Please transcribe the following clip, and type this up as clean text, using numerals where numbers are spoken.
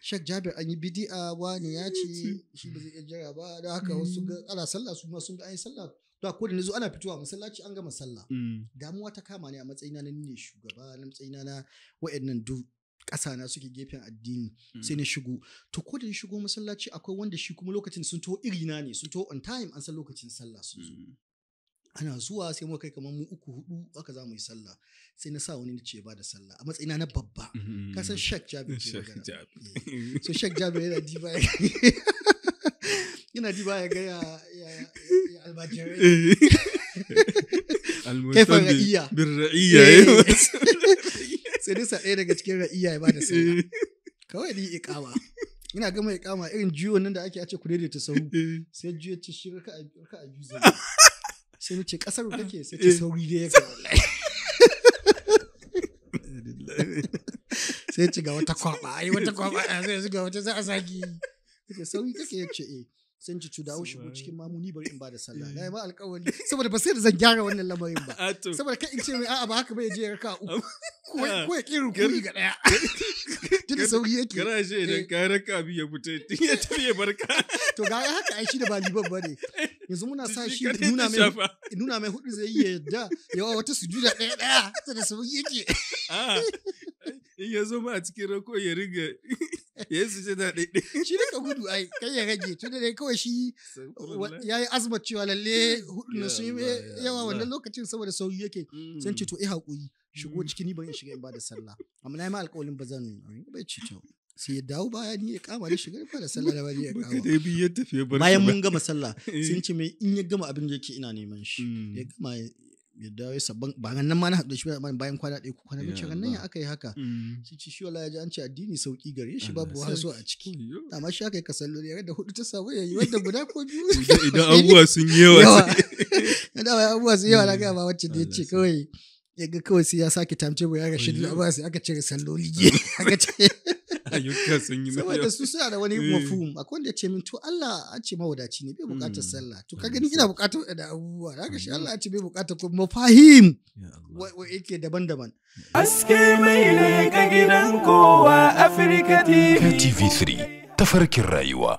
Sheikh Jabir an yi bidi'a wani ya ce shi ba zai iya jira ba da haka wasu ga ana sallah su ma sun ga an yi sallah to ko da nazo ana fitowa masallaci an gama sallah damuwa ta kama ne a matsayina na ne shugaba na matsayina na wa'annan duk ƙasa na suke gefen addini sai na shigo to ko da na shigo masallaci akwai wanda shi kuma lokacin sun to irina ne sun to on time an san lokacin sallah sun zo ana zuwa sai muka kai kamar mu 3-4 aka za mu yi sallah sai na sa wani na ce ba da sallah a matsayina na babba ka san Sheikh Jabir ke magana so Sheikh Jabir yana diba ya ga ya albajirai kaifan ra'iya bin ra'iya sai dai sa ɗaya daga cikin ra'iya ya ba da sallah kawai ni iqama ina gama iqama irin jiyo nan da ake ace ku daidaita sahu sai jiyo ce shi raka'a biyu zai sai mu ce kasar kake sai ce sauri dai ya wallahi sai ce ga wata kwaba ai wata kwaba sai ga wata za a saki sai sauri kake yace sai ci dawo shigo cikin mamuni bari in ba da sallah na ba alƙawari saboda ba sai da zan gyara wannan lamarin ba saboda kai in ce mai a'a ba haka bai je raka uku ko ya kiru kuri ga daya tunda sauri yake kana shi idan ka raka bi ya fita ya tafi ya barka to ga haka ai shi da ba liban bane yanzu muna sa shi nuna mai hudu zai yi yadda yawa wata sujuda daya da sauri yake in ya zo ma a cikin rako ya riga ya yi sujada ɗaiɗai shi ne ka gudu ai kai ya rage tun da dai kawai shi ya yi azumar cewa lalle hudu na sun yi yawa wannan lokacin saboda sauyi yake sai ce to haƙuri shigo cikin ni ban shiga in ba da sallah amma na yi ma alƙawalin ba zan bai ci kyau sai ya dawo baya ni ya kama ni shiga ba da sallah da bari ya kama bayan mun gama sallah sun ce mai in ya gama abin da yake ina neman shi ya gama ya dawo ya sabban ba nan ma na haɗu shi bayan kwana ɗaya ko kwana biyu cikin nan ya aka yi haka shi wallahi ya ji an ce addini sauki gare shi babu wasu a ciki amma shi aka yi kasallo ne da hudu ta samu yayi wanda guda ko biyu idan abubuwa sun yi yawa da abubuwa sun yawa na ga ba wacce da ya ce kawai ya ga kawai sai ya sake timetable ya ga shi da sai aka cire salloli aka ce ayyuka sun yi saboda su suna da wani mafhum akwai wanda ya ce min to Allah an ce mawadaci ne bai bukatar sallah to ka gani ina bukatar da abubuwa haka shi Allah ya ce bai bukatar ko mafahim wa yake daban-daban aske mai ne ga gidan kowa Africa TV TV3 tafarkin rayuwa.